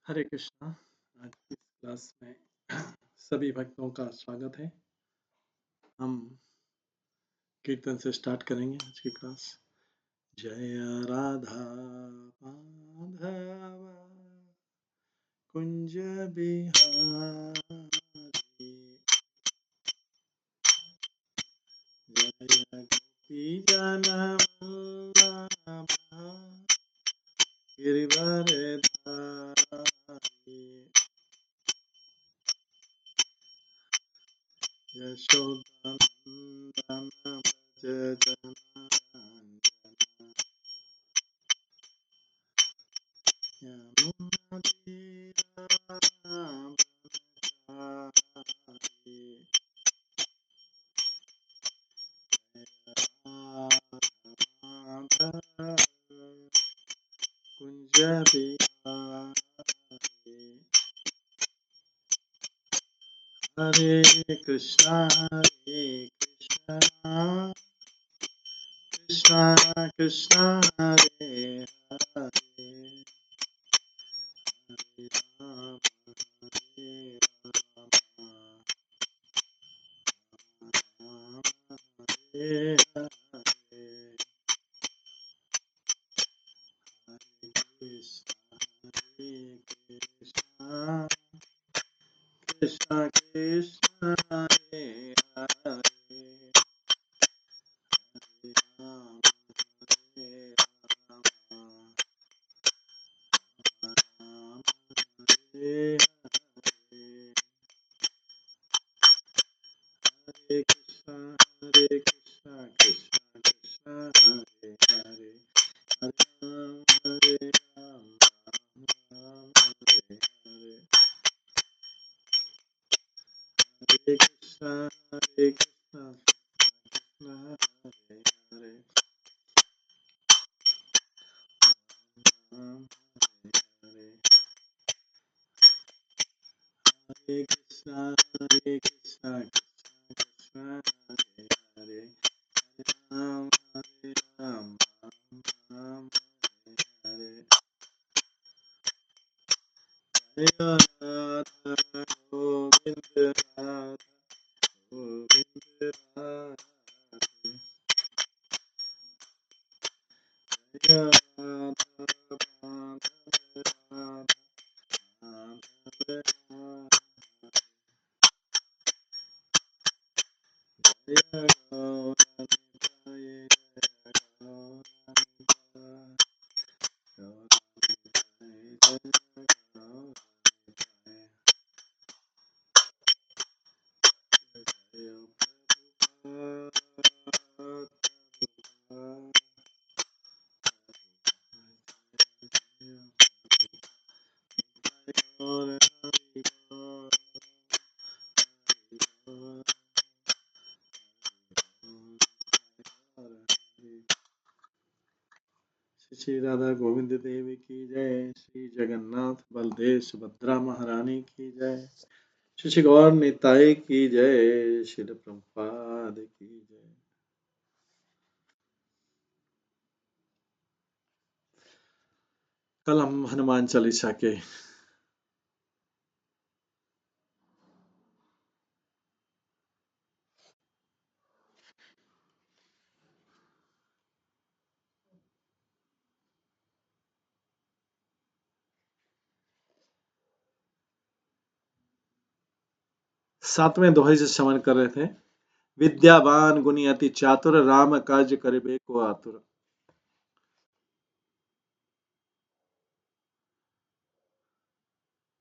हरे कृष्णा। आज की इस क्लास में सभी भक्तों का स्वागत है। हम कीर्तन से स्टार्ट करेंगे आज की क्लास। जय राधा माधव कुंज बिहारी, जय गोपी जन वल्लभ गिरिवर धारी, यशोदानंदन व्रज जनार्दन, यमुना तीरावनचारी, माधव कुंज बिहारी। हरे कृष्णा कृष्णा कृष्णा हरे हरे, हरे राम राम हरे हरे, हरे कृष्णा कृष्णा कृष्णा हरे हरे, हरे राम राम हरे हरे, हरे कृष्णा कृष्णा कृष्णा हरे हरे, हरे राम राम हरे हरे, हरे कृष्णा कृष्णा हरे हरे, राम हरे हरे, हरे कृष्णा कृष्णा कृष्णा हरे हरे, हरे राम राम राम हरे हरे, जय राधा गोविंद राधा गोविंद राधे, जय राधा माधव राधा माधव राधे, जय गौरनिताय जय गौरनिताय गौरनिताय जय गौरनिताय, जय प्रभुपाद प्रभुपाद जय गौर हरि गौर हरि गौर हरि हरि। श्री राधा गोविंद देव की जय, श्री जगन्नाथ बलदेव सुभद्रा महारानी की जय, श्री गौर निताई की जय, श्री प्रभुपाद की जय। कल हम हनुमान चालीसा के 7वें दोहे से श्रवण कर रहे थे। विद्यावान गुणी अति चातुर, राम काज करिबे को आतुर।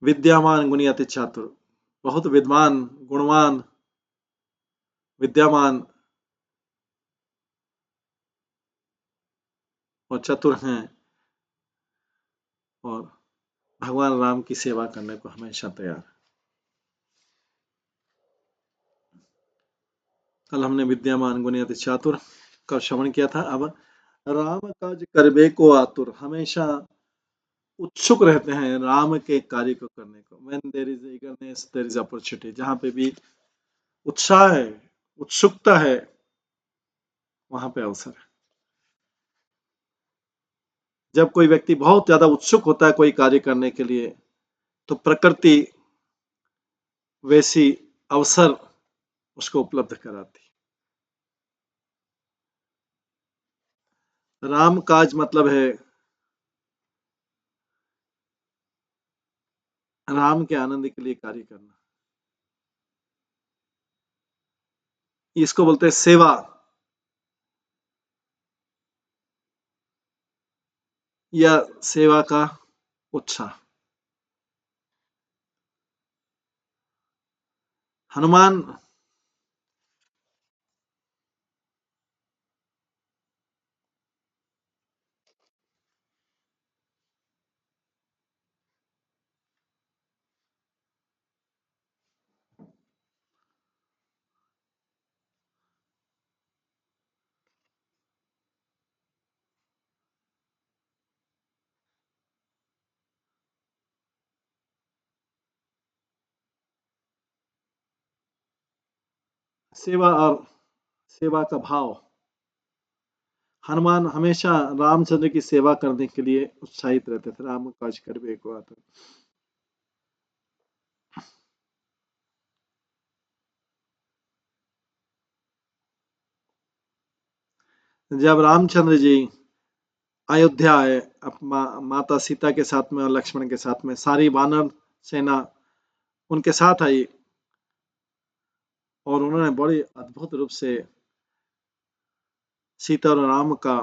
विद्यावान गुणी अति चातुर, बहुत विद्वान गुणवान विद्यावान और चतुर हैं और भगवान राम की सेवा करने को हमेशा तैयार। कल हमने विद्यावान गुणी अति चातुर का श्रवण किया था। अब राम काज करबे को आतुर, हमेशा उत्सुक रहते हैं राम के कार्य को करने को। When there is eagerness, there is opportunity। जहाँ पे भी उत्साह है, उत्सुकता है, वहां पे अवसर है। जब कोई व्यक्ति बहुत ज्यादा उत्सुक होता है कोई कार्य करने के लिए, तो प्रकृति वैसी अवसर उसको उपलब्ध कराती। राम काज मतलब है राम के आनंद के लिए कार्य करना। इसको बोलते हैं सेवा या सेवा का उत्साह। हनुमान सेवा और सेवा का भाव। हनुमान हमेशा रामचंद्र की सेवा करने के लिए उत्साहित रहते थे। राम काज करबे को आतुर। जब रामचंद्र जी अयोध्या आए माता सीता के साथ में और लक्ष्मण के साथ में, सारी वानर सेना उनके साथ आई और उन्होंने बड़ी अद्भुत रूप से सीता और राम का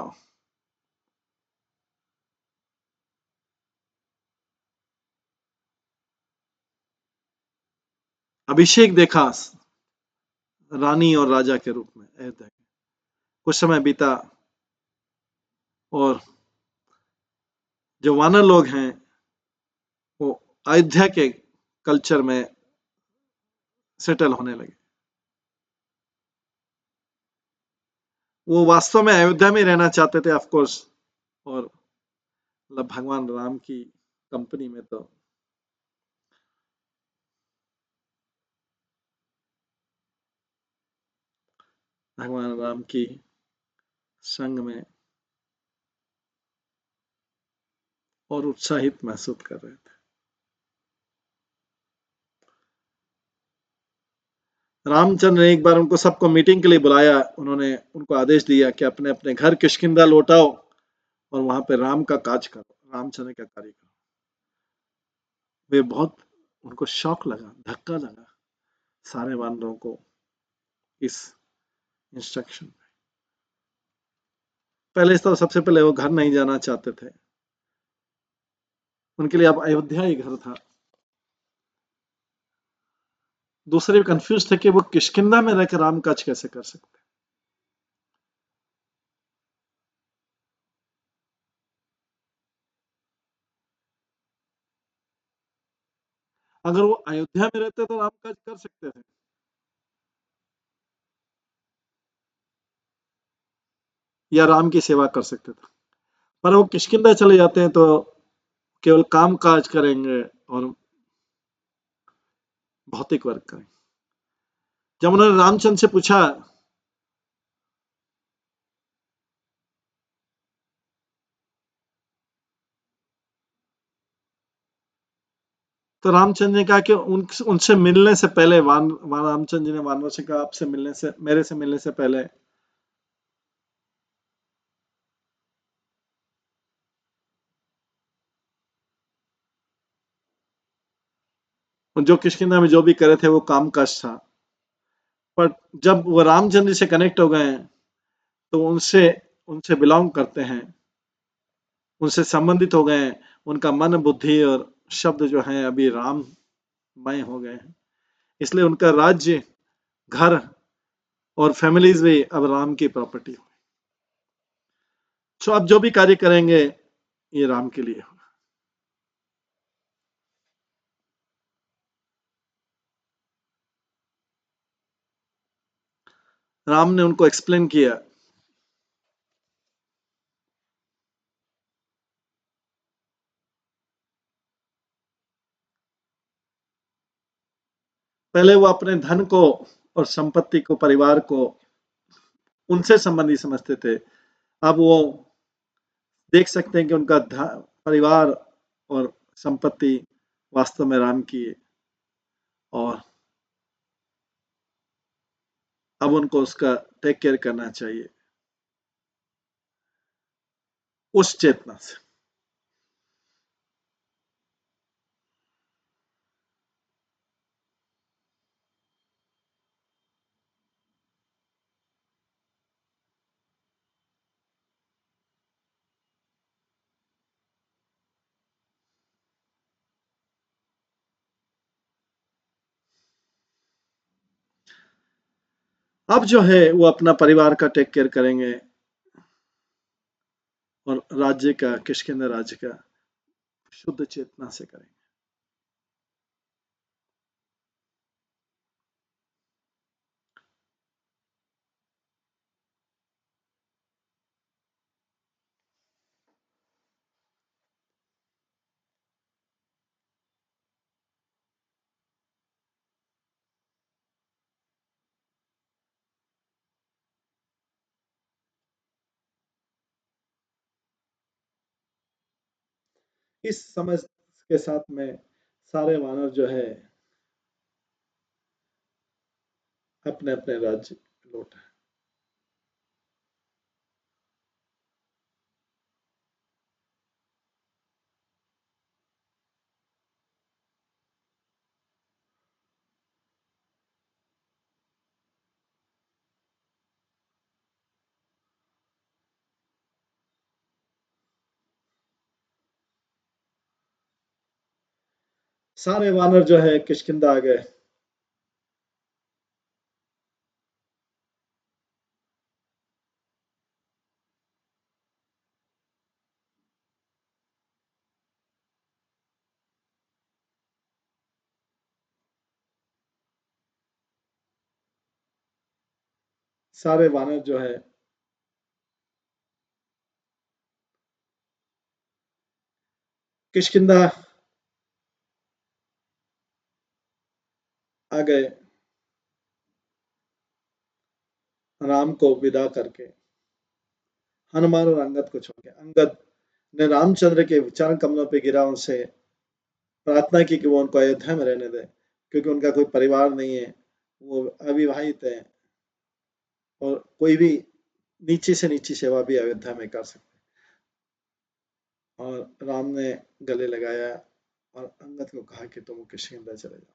अभिषेक देखा रानी और राजा के रूप में अयोध्या। कुछ समय बीता और जो वानर लोग हैं वो अयोध्या के कल्चर में सेटल होने लगे। वो वास्तव में अयोध्या में रहना चाहते थे ऑफ कोर्स, और मतलब भगवान राम की कंपनी में तो भगवान राम की संग में और उत्साहित महसूस कर रहे थे। रामचंद्र ने एक बार उनको सबको मीटिंग के लिए बुलाया। उन्होंने उनको आदेश दिया कि अपने अपने घर किष्किंधा लौटाओ और वहां पे राम का काज करो, रामचंद्र का कार्य करो। वे बहुत, उनको शौक लगा, धक्का लगा सारे वानरों को इस इंस्ट्रक्शन। पहले तो सबसे पहले वो घर नहीं जाना चाहते थे, उनके लिए अब अयोध्या ही घर था। दूसरे कंफ्यूज थे कि वो किष्किंधा में रहकर राम काज कैसे कर सकते। अगर वो अयोध्या में रहते तो राम काज कर सकते थे, या राम की सेवा कर सकते थे। पर वो किष्किंधा चले जाते हैं तो केवल काम काज करेंगे और भौतिक वर्क करेंगे। जब उन्होंने रामचंद्र से पूछा तो रामचंद्र ने कहा कि उनसे मिलने से पहले रामचंद्र जी ने वानरों से कहा, आपसे मिलने से, मेरे से मिलने से पहले जो किष्किंधा में जो भी करे थे वो काम काज था। पर जब वो रामचंद्र से कनेक्ट हो गए हैं तो उनसे उनसे बिलोंग करते हैं, उनसे संबंधित हो गए हैं। उनका मन बुद्धि और शब्द जो है अभी राममय हो गए हैं, इसलिए उनका राज्य, घर और फैमिलीज भी अब राम की प्रॉपर्टी हो। तो अब जो भी कार्य करेंगे ये राम के लिए होगा। राम ने उनको एक्सप्लेन किया। पहले वो अपने धन को और संपत्ति को, परिवार को उनसे संबंधी समझते थे। अब वो देख सकते हैं कि उनका परिवार और संपत्ति वास्तव में राम की है, और अब उनको उसका टेक केयर करना चाहिए उस चेतना से। अब जो है वो अपना परिवार का टेक केयर करेंगे और राज्य का, किष्किंधा राज्य का शुद्ध चेतना से करेंगे। इस समझ के साथ में सारे वानर जो है अपने अपने राज्य लौट आए। सारे वानर जो है किष्किंधा आ गए। सारे वानर जो है किष्किंधा आ गए, राम को विदा करके, हनुमान और अंगद को छोड़ के। अंगद ने रामचंद्र के चरण कमलों पे गिरा, उनसे प्रार्थना की कि वो उनको अयोध्या में रहने दें, क्योंकि उनका कोई परिवार नहीं है, वो अविवाहित है और कोई भी नीची से नीची सेवा भी अयोध्या में कर सकते। और राम ने गले लगाया और अंगद को कहा कि तुम किष्किंधा चले जाओ।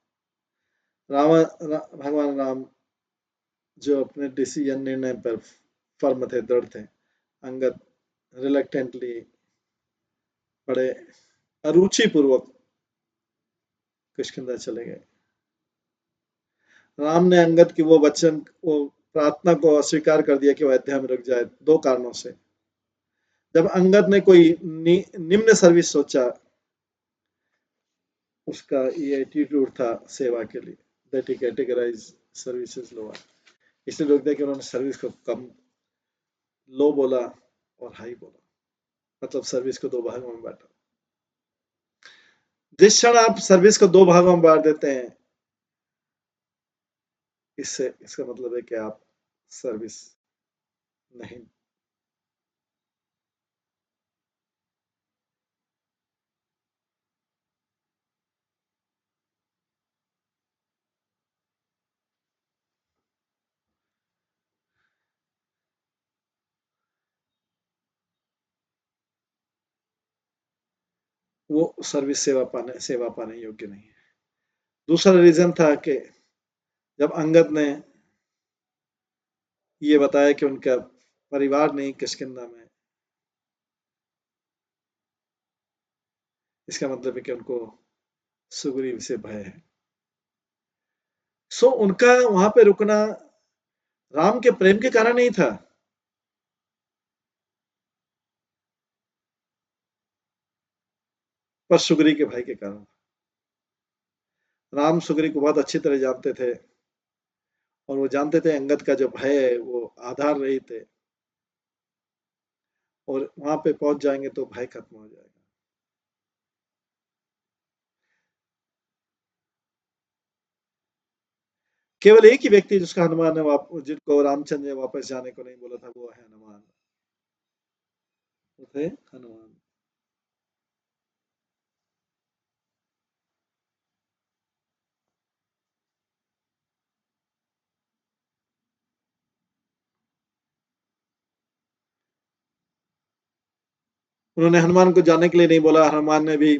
भगवान राम जो अपने डिसीजन, निर्णय पर फर्म थे, दृढ़ थे। अंगद रिलक्टेंटली, बड़े अरुचि पूर्वक किष्किंधा चले गए। राम ने अंगद की वो प्रार्थना को अस्वीकार कर दिया कि वो अयोध्या में रुक जाए, दो कारणों से। जब अंगद ने कोई निम्न सर्विस सोचा, उसका ये एटीट्यूड था सेवा के लिए, that he categorize services lower, इसलिए लोग थे कि उन्होंने सर्विस को कम, लो बोला और हाई बोला, मतलब सर्विस को दो भागों में बांटा। जिस क्षण आप सर्विस को दो भागों में बांट देते हैं, इससे इसका मतलब है कि आप सर्विस नहीं। वो सर्विस सेवा पाने योग्य नहीं है। दूसरा रीजन था कि जब अंगद ने ये बताया कि उनका परिवार नहीं किष्किंधा में, इसका मतलब है कि उनको सुग्रीव से भय है। सो उनका वहां पे रुकना राम के प्रेम के कारण नहीं था, पर सुग्रीव के भाई के कारण। राम सुग्रीव को बहुत अच्छी तरह जानते थे और वो जानते थे अंगद का जो भय है वो आधार रहित है, और वहां पे पहुंच जाएंगे तो भय खत्म हो जाएगा। केवल एक ही व्यक्ति जिसका हनुमान ने जिनको रामचंद्र ने वापस जाने को नहीं बोला था, वो है हनुमान, वो थे हनुमान। उन्होंने हनुमान को जाने के लिए नहीं बोला, हनुमान ने भी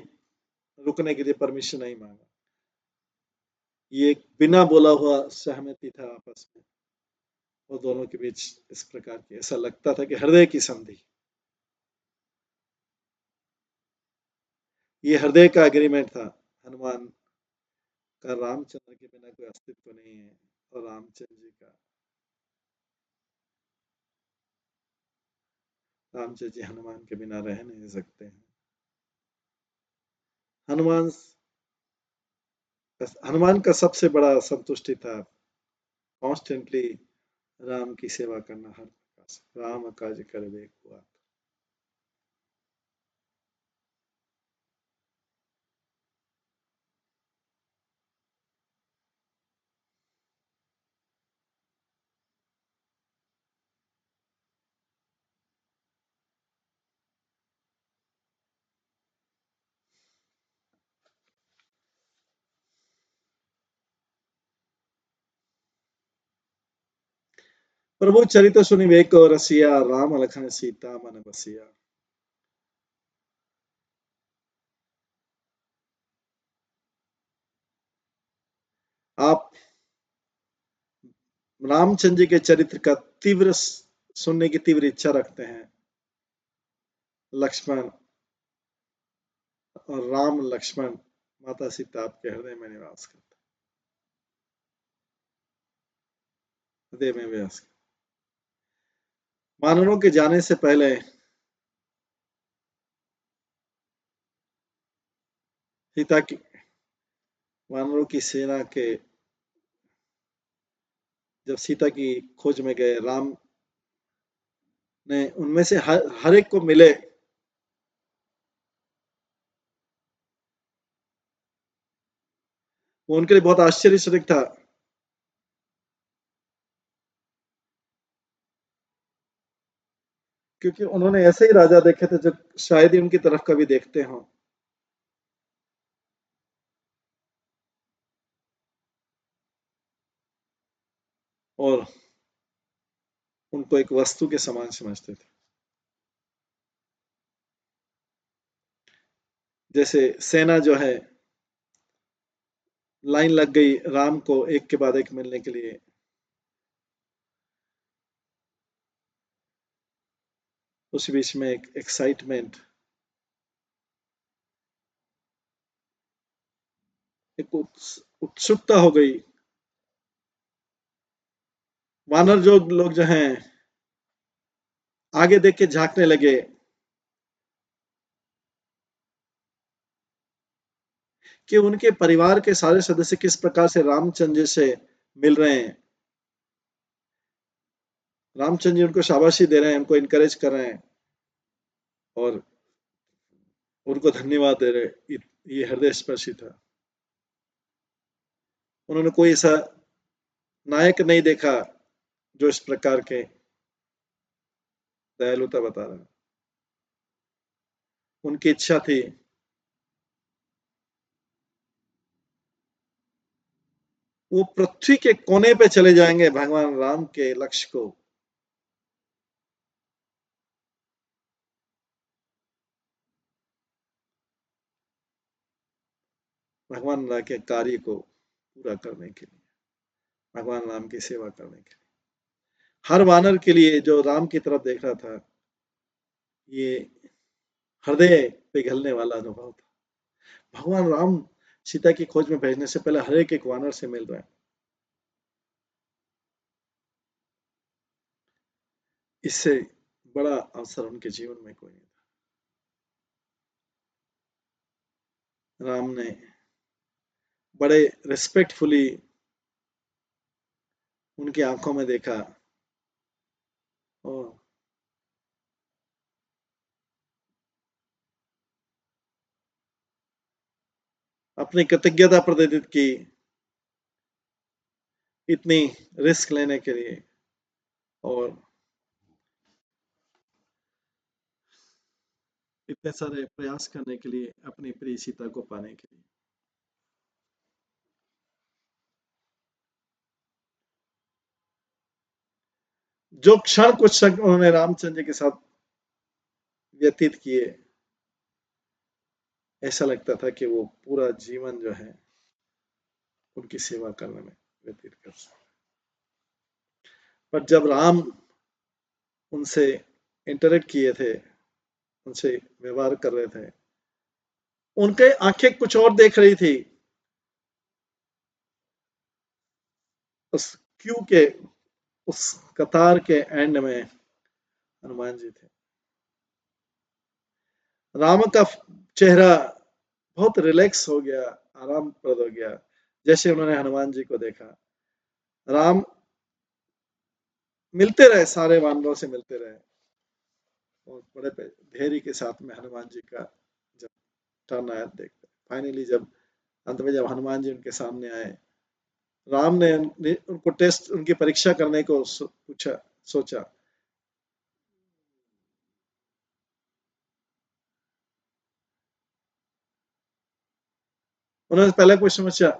रुकने के लिए परमिशन नहीं मांगा। ये एक बिना बोला हुआ सहमति था आपस में, और दोनों के बीच इस प्रकार की, ऐसा लगता था कि हृदय की संधि, ये हृदय का एग्रीमेंट था। हनुमान का रामचंद्र के बिना कोई अस्तित्व नहीं है, और रामचंद्र जी हनुमान के बिना रह नहीं सकते हैं। हनुमान हनुमान का सबसे बड़ा संतुष्टि था कॉन्स्टेंटली राम की सेवा करना, हर प्रकार से राम काज करबे को आतुर। प्रभु चरित सुनिबे को रसिया, राम लखन सीता मन बसिया। आप रामचंद्र जी के चरित्र का तीव्र सुनने की तीव्र इच्छा रखते हैं। लक्ष्मण और राम लक्ष्मण माता सीता आपके हृदय में निवास करते, हृदय में निवास करते। वानरों के जाने से पहले सीता की, वानरों की सेना के जब सीता की खोज में गए, राम ने उनमें से हर एक को मिले, वो उनके लिए बहुत आश्चर्यजनक था, क्योंकि उन्होंने ऐसे ही राजा देखे थे जो शायद ही उनकी तरफ कभी देखते हों, और उनको एक वस्तु के समान समझते थे। जैसे सेना जो है, लाइन लग गई राम को एक के बाद एक मिलने के लिए, उस बीच में एक एक्साइटमेंट, एक उत्सुकता हो गई। वानर जो लोग जो हैं आगे देख के झांकने लगे कि उनके परिवार के सारे सदस्य किस प्रकार से रामचंद्र जी से मिल रहे हैं। रामचंद्र जी उनको शाबाशी दे रहे हैं, उनको इनकरेज कर रहे हैं, और उनको धन्यवाद दे रहे। ये हृदय स्पर्शी था। उन्होंने कोई ऐसा नायक नहीं देखा जो इस प्रकार के दयालुता बता रहा है। उनकी इच्छा थी वो पृथ्वी के कोने पे चले जाएंगे भगवान राम के लक्ष्य को, भगवान राम के कार्य को पूरा करने के लिए, भगवान राम की सेवा करने के लिए। हर वानर के लिए जो राम की तरफ देख रहा था, ये हृदय पिघलने वाला अनुभव था। भगवान राम सीता की खोज में भेजने से पहले हर एक वानर से मिल रहे हैं। इससे बड़ा अवसर उनके जीवन में कोई नहीं था। राम ने बड़े रिस्पेक्टफुली उनकी आंखों में देखा, और अपनी कृतज्ञता प्रदर्शित की इतनी रिस्क लेने के लिए, और इतने सारे प्रयास करने के लिए अपनी प्रिय सीता को पाने के लिए। जो क्षण कुछ क्षण उन्होंने रामचंद्र के साथ व्यतीत किए, ऐसा लगता था कि वो पूरा जीवन जो है उनकी सेवा करने में व्यतीत कर सकते। पर जब राम उनसे इंटरेक्ट किए थे, उनसे व्यवहार कर रहे थे, उनके आंखें कुछ और देख रही थी। उस क्यू के उस कतार के एंड में हनुमान जी थे। राम का चेहरा बहुत रिलैक्स हो गया, आरामप्रद हो गया जैसे उन्होंने हनुमान जी को देखा। राम मिलते रहे, सारे वानरों से मिलते रहे और बड़े धैर्य के साथ में हनुमान जी का जब टर्न आया देखते, फाइनली जब अंत में जब हनुमान जी उनके सामने आए, राम ने उनको टेस्ट, उनकी परीक्षा करने को पूछा, सोचा। उन्होंने पहला क्वेश्चन पूछा,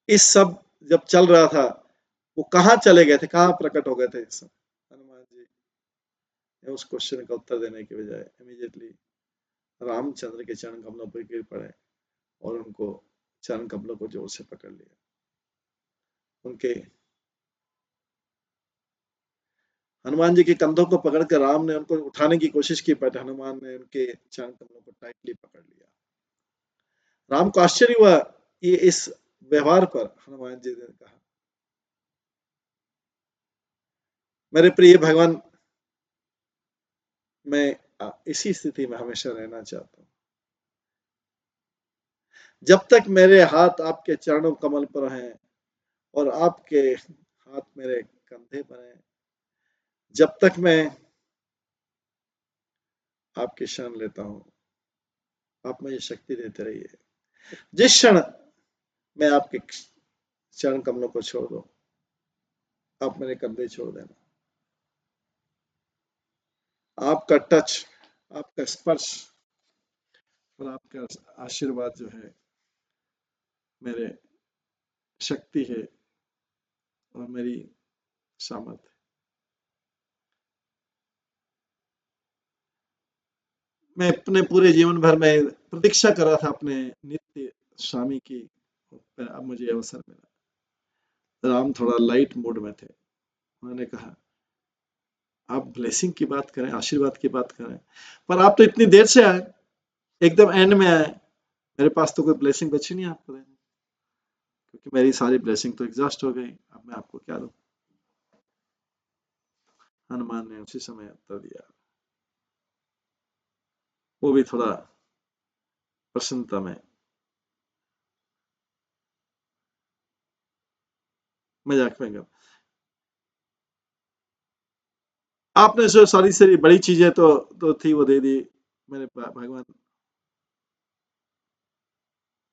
इस सब जब चल रहा था वो कहाँ चले गए थे, कहाँ प्रकट हो गए थे इस सब? हनुमान जी ने उस क्वेश्चन का उत्तर देने के बजाय इमीडिएटली रामचंद्र के चरण कमलों पर गिर पड़े और उनको चरण कमलों को जोर से पकड़ लिया। उनके हनुमान जी के कंधों को पकड़कर राम ने उनको उठाने की कोशिश की, बट हनुमान ने उनके चरण कमलों को टाइटली पकड़ लिया। राम को आश्चर्य हुआ ये इस व्यवहार पर। हनुमान जी ने कहा, मेरे प्रिय भगवान, मैं इसी स्थिति में हमेशा रहना चाहता हूँ। जब तक मेरे हाथ आपके चरणों कमल पर हैं और आपके हाथ मेरे कंधे पर हैं, जब तक मैं आपकी शरण लेता हूँ, आप मुझे शक्ति देते रहिए। जिस क्षण मैं आपके चरण कमलों को छोड़ दूं, आप मेरे कंधे छोड़ देना। आपका टच, आपका स्पर्श और आपका आशीर्वाद जो है मेरे शक्ति है और मेरी सामर्थ्य। मैं अपने पूरे जीवन भर में प्रतीक्षा कर रहा था अपने नित्य स्वामी की, पर अब मुझे अवसर मिला। राम थोड़ा लाइट मूड में थे। उन्होंने कहा, आप ब्लेसिंग की बात करें, आशीर्वाद की बात करें, पर आप तो इतनी देर से आए, एकदम एंड में आए, मेरे पास तो कोई ब्लेसिंग बची नहीं आपको देने, क्योंकि मेरी सारी ब्लेसिंग तो एग्जॉस्ट हो गई, अब मैं आपको क्या दूं? हनुमान ने उसी समय उत्तर दिया, वो भी थोड़ा प्रसन्नता में, मजाक में कहा, आपने जो सारी सारी बड़ी चीजें तो थी वो दे दी मेरे भगवान,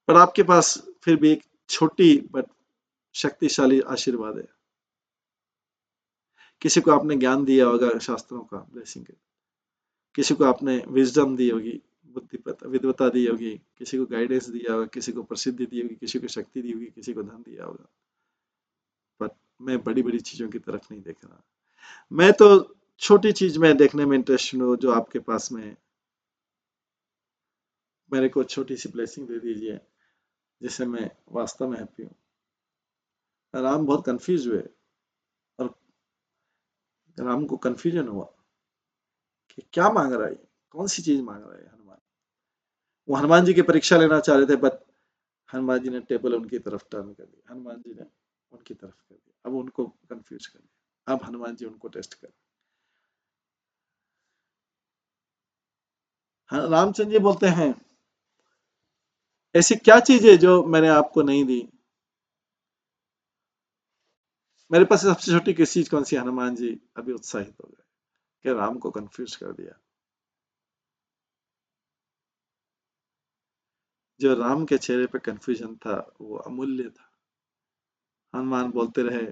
पर आपके पास फिर भी एक छोटी बट शक्तिशाली आशीर्वाद है। किसी को आपने ज्ञान दिया होगा शास्त्रों का, ब्लेसिंग, किसी को आपने विजडम दी होगी, बुद्धि विद्वता दी होगी, किसी को गाइडेंस दिया होगा, किसी को प्रसिद्धि दी होगी, किसी को शक्ति दी होगी, किसी को धन दिया होगा, पर मैं बड़ी बड़ी चीजों की तरफ नहीं देख रहा। मैं तो छोटी चीज में देखने में इंटरेस्ट हूँ जो आपके पास में है। मेरे को छोटी सी ब्लेसिंग दे दीजिए जिससे मैं वास्तव में हैप्पी हूँ। राम बहुत कंफ्यूज हुए और राम को कंफ्यूजन हुआ कि क्या मांग रहा है, कौन सी चीज मांग रहा है हनुमान। वो हनुमान जी की परीक्षा लेना चाह रहे थे, बट हनुमान जी ने टेबल उनकी तरफ टर्न कर दिया, हनुमान जी ने उनकी तरफ कर दिया, अब उनको कंफ्यूज कर दिया, अब हनुमान जी उनको टेस्ट कर। हाँ, रामचंद्र जी बोलते हैं, ऐसी क्या चीज है जो मैंने आपको नहीं दी? मेरे पास सबसे छोटी किसी चीज कौन सी? हनुमान जी अभी उत्साहित हो गए कि राम को कंफ्यूज कर दिया। जो राम के चेहरे पे कंफ्यूजन था वो अमूल्य था। हनुमान बोलते रहे,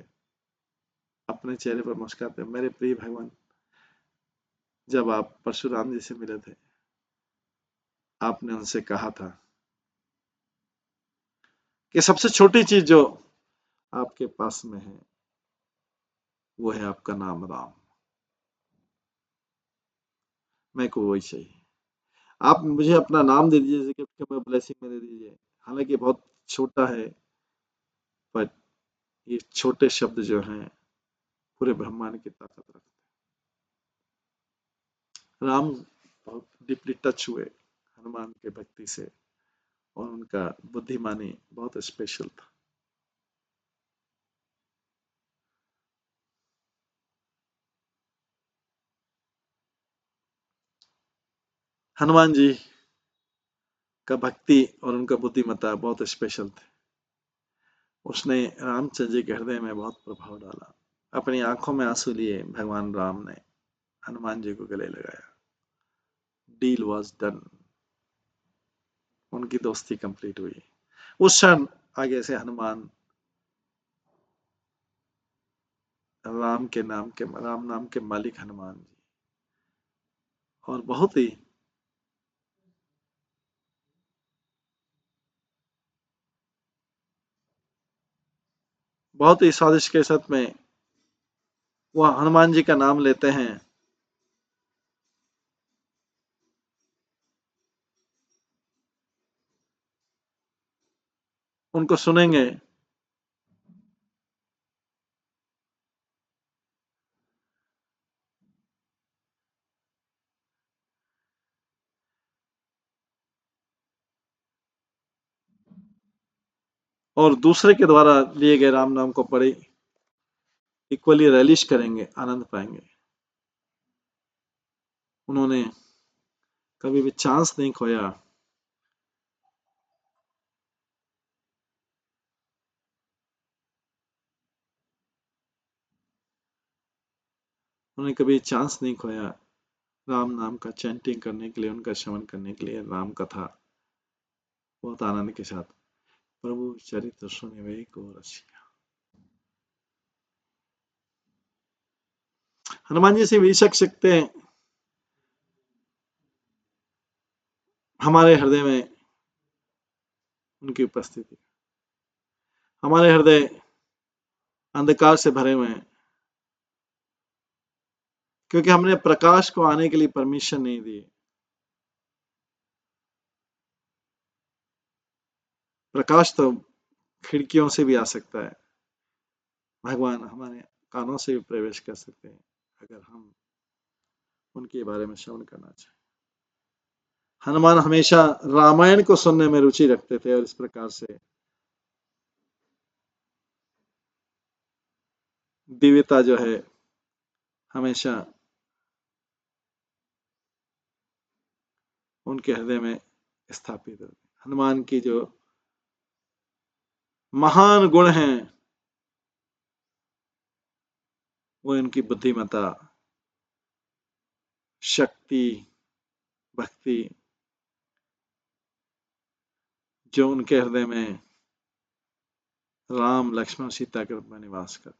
अपने चेहरे पर मुस्कुराते, मेरे प्रिय भगवान, जब आप परशुराम जी से मिले थे, आपने उनसे कहा था कि सबसे छोटी चीज जो आपके पास में है वो है आपका नाम राम। मेरे को वही चाहिए। आप मुझे अपना नाम दे दीजिए, गिफ्ट का ब्लेसिंग में दे दीजिए, हालांकि बहुत छोटा है, पर ये छोटे शब्द जो हैं पूरे ब्रह्मांड की ताकत रखते हैं। राम बहुत डीपली टच हुए हनुमान के भक्ति से, और उनका बुद्धिमानी बहुत स्पेशल था। हनुमान जी का भक्ति और उनका बुद्धिमत्ता बहुत स्पेशल थे। उसने रामचंद्र जी के हृदय में बहुत प्रभाव डाला। अपनी आंखों में आंसू लिए भगवान राम ने हनुमान जी को गले लगाया। डील वॉज डन, उनकी दोस्ती कंप्लीट हुई। उस क्षण आगे से हनुमान राम नाम के मालिक हनुमान जी, और बहुत ही स्वादिष्ट के साथ में वह हनुमान जी का नाम लेते हैं। उनको सुनेंगे और दूसरे के द्वारा लिए गए राम नाम को बड़े इक्वली रिलीज करेंगे, आनंद पाएंगे। उन्होंने कभी भी चांस नहीं खोया। उन्होंने कभी चांस नहीं खोया राम नाम का चैंटिंग करने के लिए, उनका श्रवण करने के लिए। राम कथा बहुत आनंद के साथ, प्रभु चरित्र सुनिवे को रसिया। हनुमान जी से भी सकते हैं हमारे हृदय में उनकी उपस्थिति। हमारे हृदय अंधकार से भरे हुए हैं, क्योंकि हमने प्रकाश को आने के लिए परमिशन नहीं दी। प्रकाश तो खिड़कियों से भी आ सकता है, भगवान हमारे कानों से भी प्रवेश कर सकते हैं, अगर हम उनके बारे में श्रवण करना चाहें। हनुमान हमेशा रामायण को सुनने में रुचि रखते थे, और इस प्रकार से दिव्यता जो है हमेशा उनके हृदय में स्थापित है। हनुमान की जो महान गुण हैं वो इनकी बुद्धिमत्ता, शक्ति, भक्ति, जो उनके हृदय में राम लक्ष्मण सीता के रूप में निवास करती।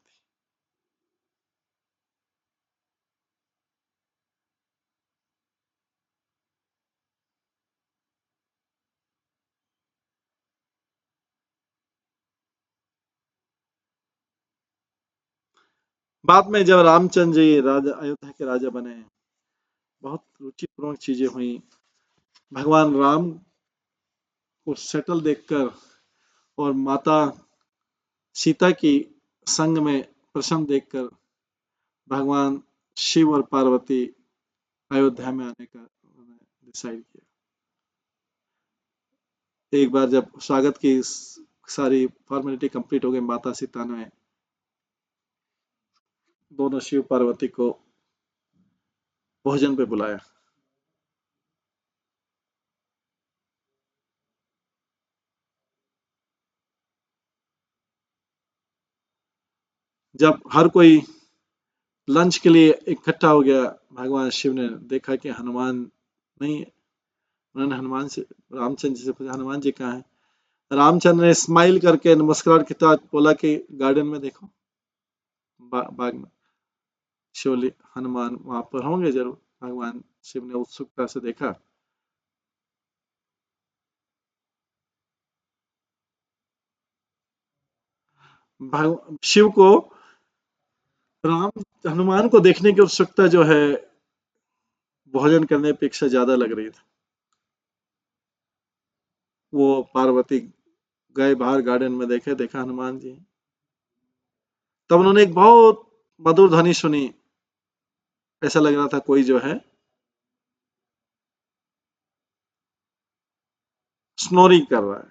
बाद में जब रामचंद्र जी राजा अयोध्या के राजा बने, बहुत रुचिपूर्वक चीजें हुई। भगवान राम को सेटल देखकर और माता सीता की संग में प्रसन्न देखकर भगवान शिव और पार्वती अयोध्या में आने का डिसाइड किया। एक बार जब स्वागत की सारी फॉर्मेलिटी कंप्लीट हो गई, माता सीता ने दोनों शिव पार्वती को भोजन पे बुलाया। जब हर कोई लंच के लिए इकट्ठा हो गया, भगवान शिव ने देखा कि हनुमान नहीं है। उन्होंने हनुमान से रामचंद्र जी से पूछा, हनुमान जी कहाँ हैं? रामचंद्र ने स्माइल करके नमस्कार के साथ बोला कि गार्डन में देखो, बाग में शिवली हनुमान वहां पर होंगे जरूर। भगवान शिव ने उत्सुकता से देखा। शिव को राम हनुमान को देखने की उत्सुकता जो है भोजन करने की अपेक्षा ज्यादा लग रही थी। वो पार्वती गए बाहर गार्डन में, देखा हनुमान जी। तब उन्होंने एक बहुत मधुर ध्वनि सुनी, ऐसा लग रहा था कोई जो है स्नोरिंग कर रहा है,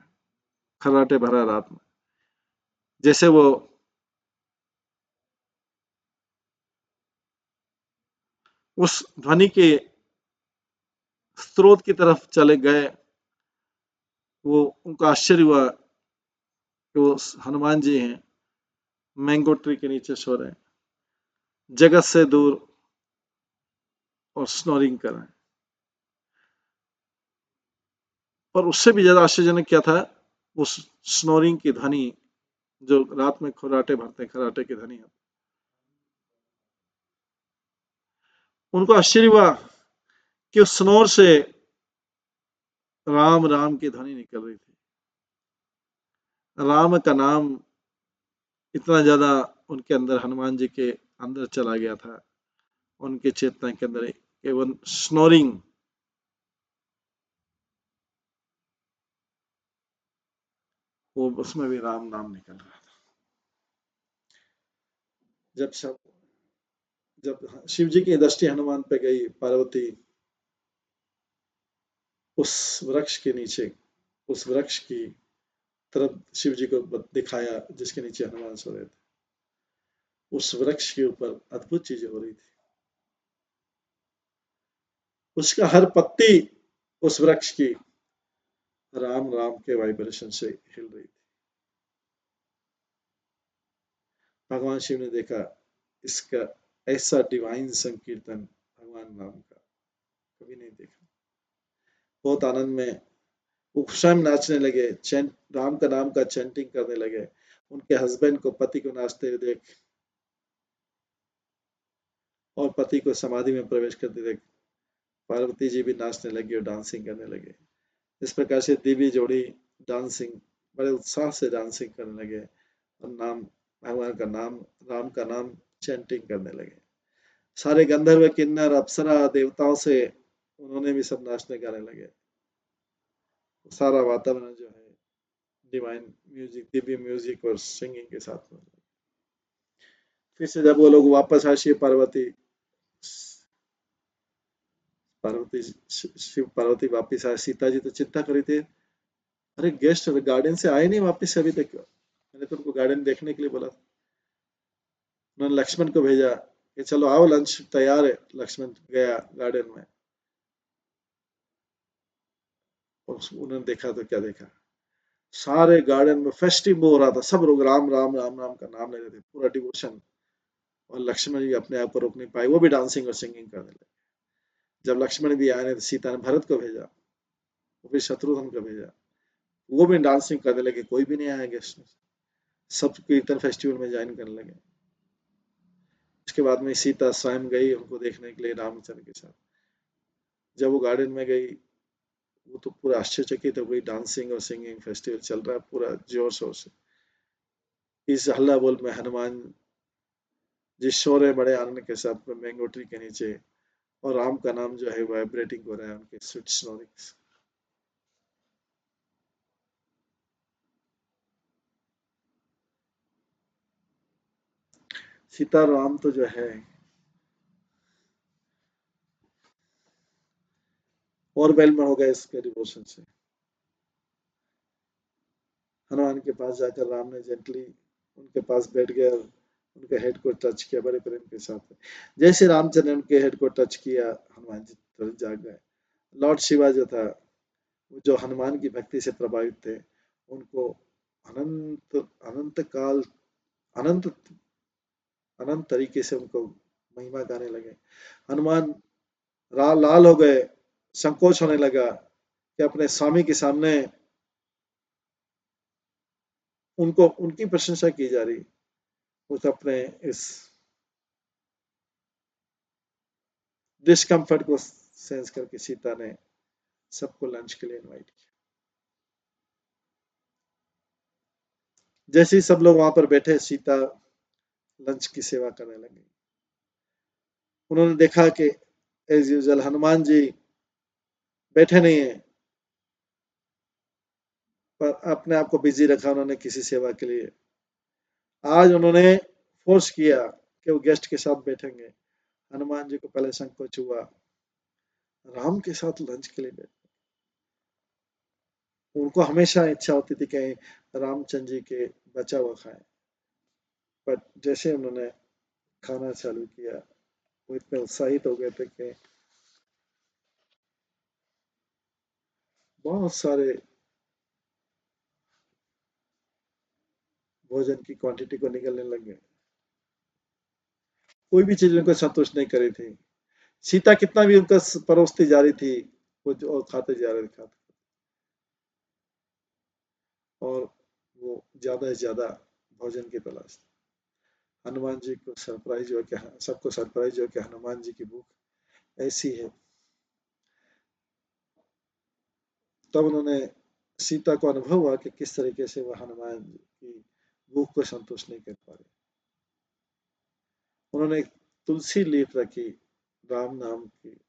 खर्राटे भरा रात में। जैसे वो उस ध्वनि के स्रोत की तरफ चले गए, वो उनको आश्चर्य हुआ कि वो हनुमान जी हैं, मैंगो ट्री के नीचे सो रहे हैं, जगत से दूर, और स्नोरिंग कर रहे हैं। और उससे भी ज्यादा आश्चर्यजनक क्या था, उस स्नोरिंग की ध्वनि जो रात में खर्राटे भरते हैं, खर्राटे की ध्वनि, उनको आश्चर्य हुआ कि उस स्नोर से राम राम की ध्वनि निकल रही थी। राम का नाम इतना ज्यादा उनके अंदर, हनुमान जी के अंदर चला गया था, उनके चेतना के अंदर केवल स्नोरिंग, वो उसमें भी राम नाम निकल रहा था। जब सब जब शिव जी की दृष्टि हनुमान पे गई, पार्वती उस वृक्ष के नीचे, उस वृक्ष की तरफ शिव जी को दिखाया जिसके नीचे हनुमान सो रहे थे। उस वृक्ष के ऊपर अद्भुत चीजें हो रही थी। उसका हर पत्ती उस वृक्ष की राम राम के वाइब्रेशन से हिल रही थी। भगवान शिव ने देखा, इसका ऐसा डिवाइन संकीर्तन भगवान राम का कभी नहीं देखा। बहुत आनंद में वो स्वयं नाचने लगे, चैंट, राम का नाम का चैंटिंग करने लगे। उनके हस्बैंड को, पति को नाचते हुए देख, और पति को समाधि में प्रवेश करते देख, पार्वती जी भी नाचने लगी और डांसिंग करने लगे। इस प्रकार से दिव्य जोड़ी डांसिंग, बड़े उत्साह से डांसिंग करने लगे, और नाम, भगवान का नाम, राम का नाम चैंटिंग करने लगे। सारे गंधर्व, किन्नर, अप्सरा, देवताओं से उन्होंने भी सब नाचने गाने लगे। सारा वातावरण जो है डिवाइन म्यूजिक, दिव्य म्यूजिक और सिंगिंग के साथ में। फिर से जब वो लोग वापस आए, शिव पार्वती, पार्वती शिव पार्वती वापस आए, सीता जी तो चिंता कर रही थी, अरे गेस्ट गार्डन से आए नहीं वापस से अभी तक, मैंने तो उनको गार्डन देखने के लिए बोला था। उन्होंने लक्ष्मण को भेजा कि चलो आओ, लंच तैयार है। लक्ष्मण गया गार्डन में, और उन्होंने देखा तो क्या देखा, सारे गार्डन में फेस्टिव हो रहा था, सब लोग राम राम राम राम का नाम ले रहे थे, पूरा डिवोशन। और लक्ष्मण जी अपने आप को रोक नहीं पाए, वो भी डांसिंग और सिंगिंग करने लगे। जब लक्ष्मण भी आए तो सीता ने भरत को भेजा, वो भी शत्रुघ्न को भेजा, वो भी डांसिंग करने लगे, कोई भी नहीं आया गेस्ट में, सब कीर्तन फेस्टिवल में ज्वाइन करने लगे। उसके बाद में सीता स्वयं गई उनको देखने के लिए रामचंद्र के साथ। जब वो गार्डन में गई, वो तो पूरा आश्चर्यचकित हो गई, डांसिंग और सिंगिंग फेस्टिवल चल रहा है पूरा जोर शोर से। इस हल्ला बोल में हनुमान जी सो रहे बड़े आनंद के साथ में मैंगो ट्री के नीचे, और राम का नाम जो है वाइब्रेटिंग हो रहा है उनके स्वीट स्नोरिंग्स। सीता राम तो जो है और वेल में हो गए इसके डिवोशन से। हनुमान के पास जाकर राम ने जेंटली उनके पास बैठ गया, और उनके हेड को टच किया बड़े प्रेम के साथ। जैसे रामचंद्र ने उनके हेड को टच किया, हनुमान जी तुरंत जाग गए। लॉर्ड शिवा जो था, जो हनुमान की भक्ति से प्रभावित थे, उनको अनंत अनंत काल, अनंत अनंत तरीके से उनको महिमा गाने लगे। हनुमान लाल हो गए, संकोच होने लगा कि अपने स्वामी के सामने उनको, उनकी प्रशंसा की जा रही। उस अपने इस डिस्कम्फर्ट को सेंस करके सीता ने सबको लंच के लिए इनवाइट किया। जैसे ही सब लोग वहां पर बैठे, सीता लंच की सेवा करने लगी। उन्होंने देखा कि एज यूजुअल हनुमान जी बैठे नहीं है, पर अपने आप को बिजी रखा उन्होंने किसी सेवा के लिए। आज उन्होंने फोर्स किया कि वो गेस्ट के साथ बैठेंगे। हनुमान जी को पहले संकोच हुआ, राम के साथ लंच के लिए बैठ। उनको हमेशा इच्छा होती थी कि रामचंद्र जी के बचा हुआ खाएं, पर जैसे उन्होंने खाना चालू किया वो इतने उत्साहित हो गए थे कि बहुत सारे भोजन की क्वांटिटी को निकलने लग गए। कोई भी चीज उनको संतुष्ट नहीं करी थी। सीता कितना भी उनका परोसती जा रही थी, वो और खाते जा रहे थे, और वो ज्यादा से ज्यादा भोजन की तलाश थी। हनुमान जी को सरप्राइज हो क्या, सबको सरप्राइज हो कि हनुमान जी की भूख ऐसी है। तब उन्होंने सीता को अनुभव हुआ कि किस तरीके से वह हनुमान जी की भूख को संतुष्ट नहीं कर पा रहे। उन्होंने एक तुलसी लीफ रखी, राम नाम की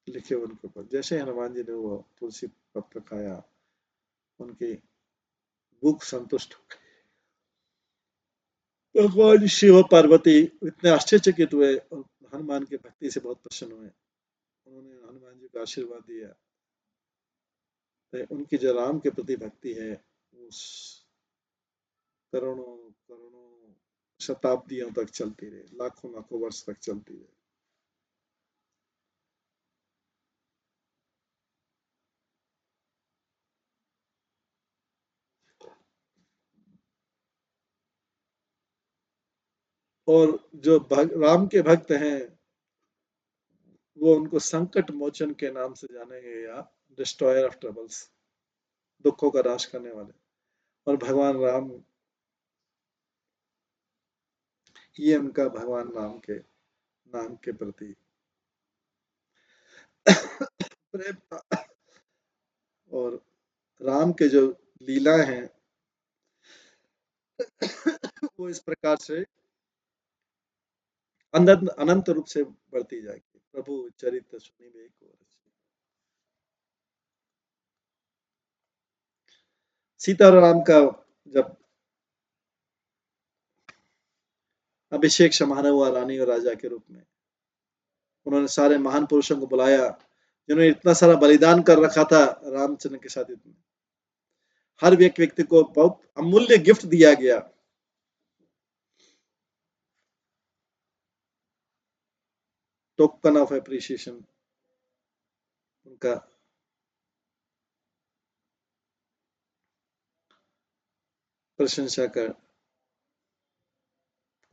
लिखे उनके ऊपर। जैसे हनुमान जी ने वो तुलसी पत्र खाया, उनकी भूख संतुष्ट हो गई। भगवान शिव और पार्वती इतने आश्चर्यचकित हुए और हनुमान की भक्ति से बहुत प्रसन्न हुए। उन्होंने हनुमान जी को आशीर्वाद दिया। तो उनकी जो राम के प्रति भक्ति है वो करोड़ों करोड़ों शताब्दियों तक चलती रहे, लाखों लाखों वर्ष तक चलती रहे। और जो राम के भक्त हैं वो उनको संकट मोचन के नाम से जानेंगे, या डिस्ट्रॉयर ऑफ ट्रबल्स, दुखों का नाश करने वाले। और भगवान राम, ये उनका भगवान राम के नाम के प्रति प्रेम था। और राम के जो लीलाएं हैं वो इस प्रकार से अनंत अनंत रूप से बढ़ती जाएगी। प्रभु चरित्र सुनिबे को रसिया। सीता और राम का जब अभिषेक समारोह हुआ रानी और राजा के रूप में, उन्होंने सारे महान पुरुषों को बुलाया जिन्होंने इतना सारा बलिदान कर रखा था रामचंद्र के साथ। इतना हर व्यक्ति को बहुत अमूल्य गिफ्ट दिया गया। टोकन ऑफ एप्रिसिएशन, उनका प्रशंसा कर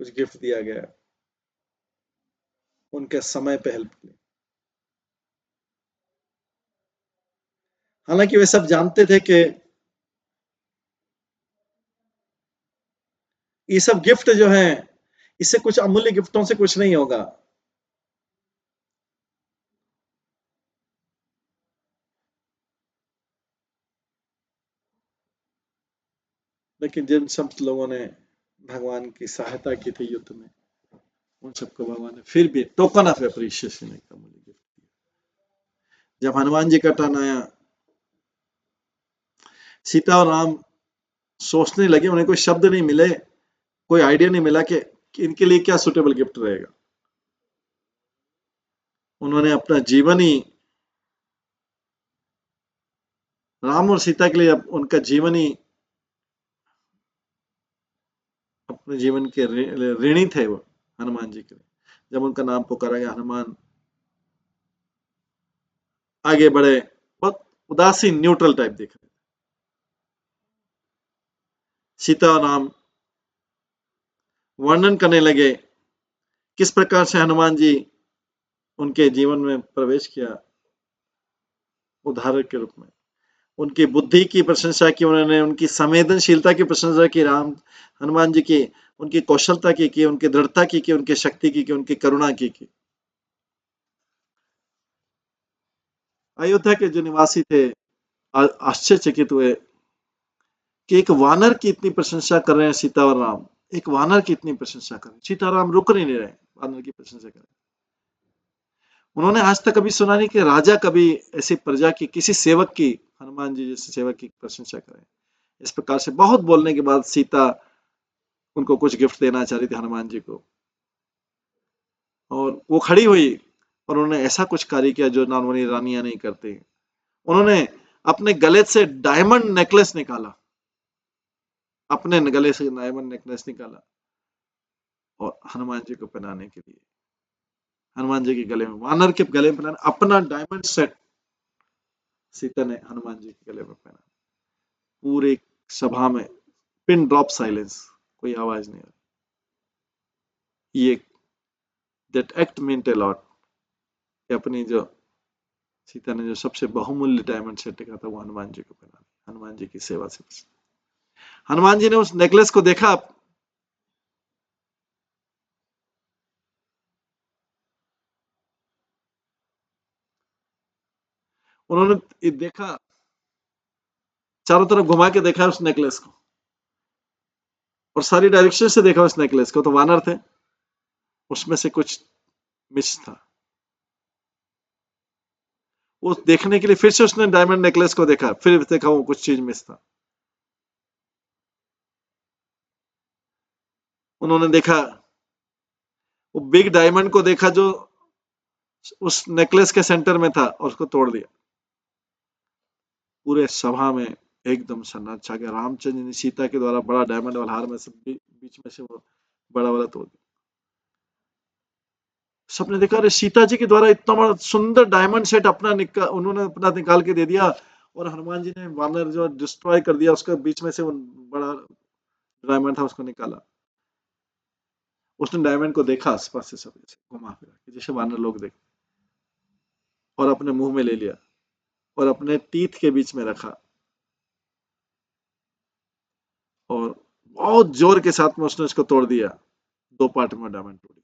कुछ गिफ्ट दिया गया, उनके समय पे हेल्प की। हालांकि वे सब जानते थे कि ये सब गिफ्ट जो हैं, इससे कुछ अमूल्य गिफ्टों से कुछ नहीं होगा। लेकिन जिन सब लोगों ने भगवान की सहायता की थी युद्ध में, उन सबको भगवान ने फिर भी टोकन ऑफ एप्रिसिएशन का अमूल्य गिफ्ट दिया। जब हनुमान जी का टर्न आया, सीता और राम सोचने लगे, उन्हें कोई शब्द नहीं मिले, कोई आइडिया नहीं मिला कि इनके लिए क्या सुटेबल गिफ्ट रहेगा। उन्होंने अपना जीवन ही राम और सीता के लिए, उनका जीवन ही अपने जीवन के ऋणी थे वो हनुमान जी के लिए। जब उनका नाम पुकारा गया, हनुमान आगे बढ़े, बहुत उदासीन न्यूट्रल टाइप दिख रहे। सीता और राम वर्णन करने लगे किस प्रकार से हनुमान जी उनके जीवन में प्रवेश किया उदाहरण के रूप में। उनकी बुद्धि की प्रशंसा की उन्होंने, उनकी संवेदनशीलता की प्रशंसा की राम हनुमान जी की, उनकी कौशलता की, उनकी दृढ़ता की, उनकी शक्ति की, उनकी करुणा की। अयोध्या के जो निवासी थे आश्चर्यचकित हुए कि एक वानर की इतनी प्रशंसा कर रहे हैं सीता और राम, एक वानर की इतनी प्रशंसा कर रहे हैं। सीता राम रुक नहीं रहे वानर की प्रशंसा कर रहे। उन्होंने आज तक कभी सुना नहीं कि राजा कभी ऐसी प्रजा की किसी सेवक की, हनुमान जी जैसे सेवक की प्रशंसा करें। इस प्रकार से बहुत बोलने के बाद सीता उनको कुछ गिफ्ट देना चाह रही थी हनुमान जी को, और वो खड़ी हुई और उन्होंने ऐसा कुछ कार्य किया जो नॉर्मली रानियां नहीं करती। उन्होंने अपने गले से डायमंड नेकलेस निकाला, अपने गले से डायमंड नेकलेस निकाला और हनुमान जी को पहनाने के लिए, हनुमान जी के गले में, वानर के गले में पहनाना, अपना डायमंड सेट सीता ने हनुमान जी के गले में पहना। पूरे सभा में पिन ड्रॉप साइलेंस, कोई आवाज नहीं आ रही। ये that act meant a lot, अपनी जो सीता ने जो सबसे बहुमूल्य डायमंड सेट देखा था वो हनुमान जी को पहना, हनुमान जी की सेवा से। हनुमान जी ने उस नेकलेस को देखा, उन्होंने देखा, चारों तरफ घुमा के देखा उस नेकलेस को, और सारी डायरेक्शन से देखा उस नेकलेस को, तो वानर थे, उसमें से कुछ मिस था। वो देखने के लिए फिर से उसने डायमंड नेकलेस को देखा, फिर देखा वो कुछ चीज मिस था। उन्होंने देखा वो बिग डायमंड को देखा जो उस नेकलेस के सेंटर में था, और उसको तोड़ दिया। पूरे सभा में एकदम सन्नाटा छा गया। रामचंद्र ने सीता के द्वारा बड़ा डायमंड वाला हार में से बीच में से वो बड़ा वाला तोड़ दिया। सबने देखा, अरे सीता जी के द्वारा इतना बड़ा सुंदर डायमंड सेट उन्होंने अपना निकाल के दे दिया, और हनुमान जी ने वानर जो डिस्ट्रॉय कर दिया, उसके बीच में से वो बड़ा डायमंड था उसको निकाला। उसने डायमंड को देखा आसपास से, सब जैसे घुमा फिरा जैसे वानर लोग देखते, और अपने मुंह में ले लिया और अपने टीथ के बीच में रखा, और बहुत जोर के साथ में उसने उसको तोड़ दिया। दो पार्ट में डायमंड तोड़ दिया।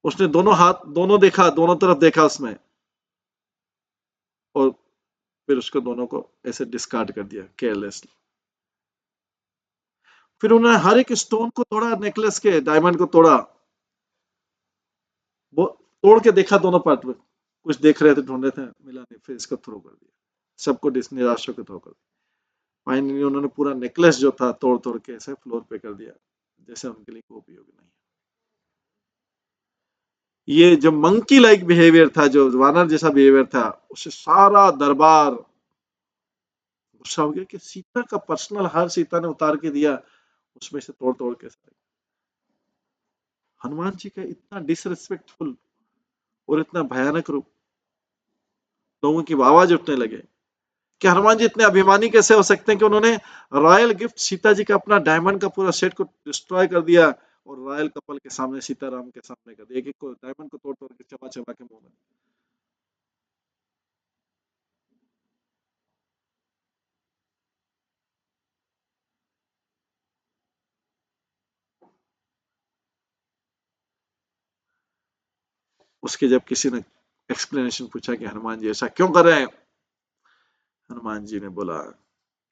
उसने दोनों हाथ, दोनों देखा, दोनों तरफ देखा उसमें, और फिर उसको दोनों को ऐसे डिस्कार्ड कर दिया केयरलेसली। फिर उन्होंने हर एक स्टोन को तोड़ा, नेकलेस के डायमंड को तोड़ा, वो तोड़ के देखा दोनों पार्ट में, कुछ देख रहे थे, ढूंढ रहे थे, मिला नहीं, फिर इसको थ्रो कर दिया, सबको निराश होकर थ्रो कर दिया। फाइनली उन्होंने पूरा नेकलेस जो था तोड़ तोड़ के ऐसे फ्लोर पे कर दिया, जैसे उनके लिए कोई उपयोग नहीं। ये जो मंकी लाइक बिहेवियर था, जो वानर जैसा बिहेवियर था, उससे सारा दरबार गुस्सा हो गया कि सीता का पर्सनल हार सीता ने उतार के दिया, उसमें से तोड़ तोड़ के। हनुमान जी का इतना डिसरिस्पेक्टफुल और इतना भयानक रूप, लोगों की आवाज उठने लगे कि हनुमान जी इतने अभिमानी कैसे हो सकते हैं कि उन्होंने रॉयल गिफ्ट सीता जी का अपना डायमंड का पूरा सेट को डिस्ट्रॉय कर दिया, और रॉयल कपल के सामने, सीताराम के सामने कर दिया, एक एक को डायमंड को तोड़ तोड़ के चबा चबा के मुंह में। उसके जब किसी ने एक्सप्लेनेशन पूछा कि हनुमान जी ऐसा क्यों कर रहे हैं, हनुमान जी ने बोला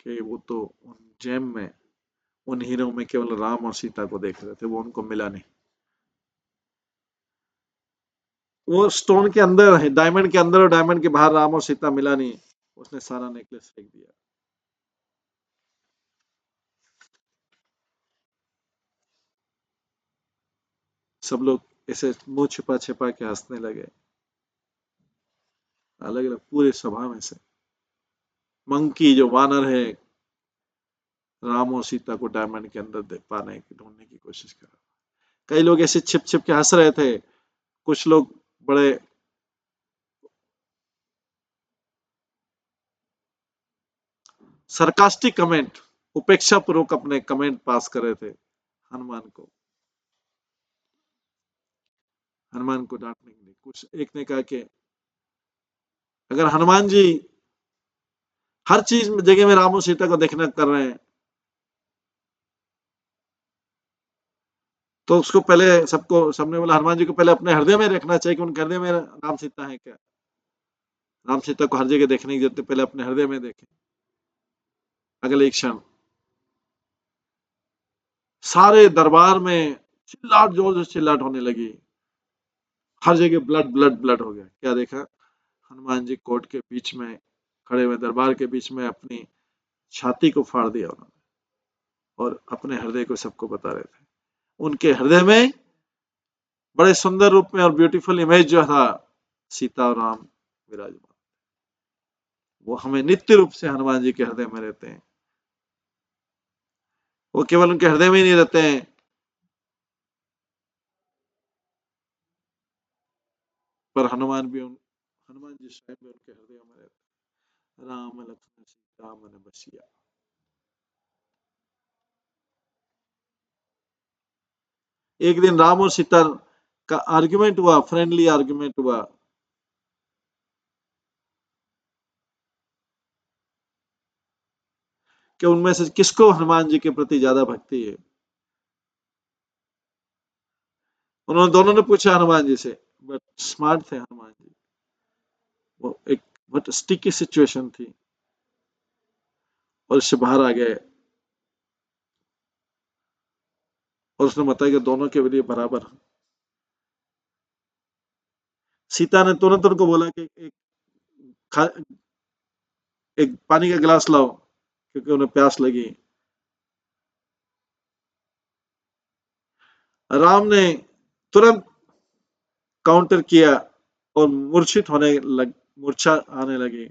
कि वो तो उन जेम में, उन हीरो में केवल राम और सीता को देख रहे थे, वो उनको मिला नहीं। वो स्टोन के अंदर है, डायमंड के अंदर और डायमंड के बाहर राम और सीता मिला नहीं, उसने सारा नेकलेस फेंक दिया। सब लोग ऐसे मुंह छिपा छिपा के हंसने लगे, अलग अलग पूरे सभा में से। मंकी जो वानर है, राम और सीता को डायमंड के अंदर देख पाने की, ढूंढने की कोशिश कर रहा। कई लोग ऐसे छिप छिप के हंस रहे थे, कुछ लोग बड़े सरकास्टिक कमेंट, उपेक्षा पूर्वक अपने कमेंट पास कर रहे थे हनुमान को, हनुमान को डांटने के लिए। कुछ एक ने कहा कि अगर हनुमान जी हर चीज में जगह में राम और सीता को देखना कर रहे हैं, तो उसको पहले, सबने बोला हनुमान जी को पहले अपने हृदय में रखना चाहिए कि उनके हृदय में राम सीता है क्या। राम सीता को हर जगह देखने की जरूरत है, पहले अपने हृदय में देखें। अगले क्षण सारे दरबार में चिल्लाहट, जोर से चिल्लाहट होने लगी, हर जगह ब्लड ब्लड ब्लड हो गया। क्या देखा? हनुमान जी कोर्ट के बीच में खड़े हुए, दरबार के बीच में अपनी छाती को फाड़ दिया उन्होंने और अपने हृदय को सबको बता रहे थे। उनके हृदय में बड़े सुंदर रूप में और ब्यूटीफुल इमेज जो था, सीता और राम विराजमान, वो हमें नित्य रूप से हनुमान जी के हृदय में रहते हैं। वो केवल उनके हृदय में ही नहीं रहते हैं, पर हनुमान जी स्वयं भी उनके हृदय में रहते हैं। राम लक्ष्मण सीता मन बसिया। एक दिन राम और सीता का आर्ग्यूमेंट हुआ, फ्रेंडली आर्ग्यूमेंट हुआ। कि उनमें से किसको हनुमान जी के प्रति ज्यादा भक्ति है। उन्होंने दोनों ने पूछा हनुमान जी से, बट स्मार्ट थे हनुमान जी। वो एक बट स्टिकी सिचुएशन थी और इससे बाहर आ गए और उसने बताया कि दोनों के लिए बराबर। सीता ने तुरंत उनको बोला कि खा, एक पानी का गिलास लाओ, क्योंकि उन्हें प्यास लगी। राम ने तुरंत काउंटर किया और मूर्छा आने लगी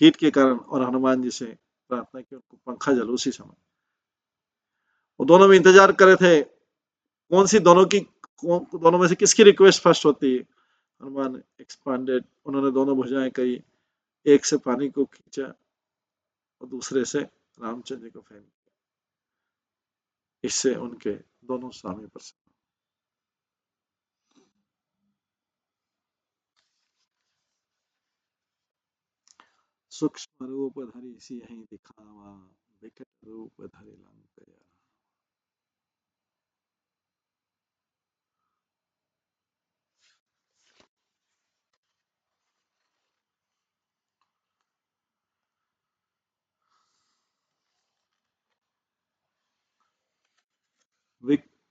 हीट के कारण, और हनुमान जी से प्रार्थना की उनको पंखा जले उसी समय। वो दोनों में इंतजार कर रहे थे कौन सी दोनों में से किसकी रिक्वेस्ट फर्स्ट होती है। हनुमान एक्सपांडेड, उन्होंने दोनों भुजाएं करी, एक से पानी को खींचा और दूसरे से रामचंद्र जी को फेंक दिया। इससे उनके दोनों स्वामी प्रसन्न। सूक्ष्म रूप धरि सियहि दिखावा, विकट रूप धरि लंक जरा।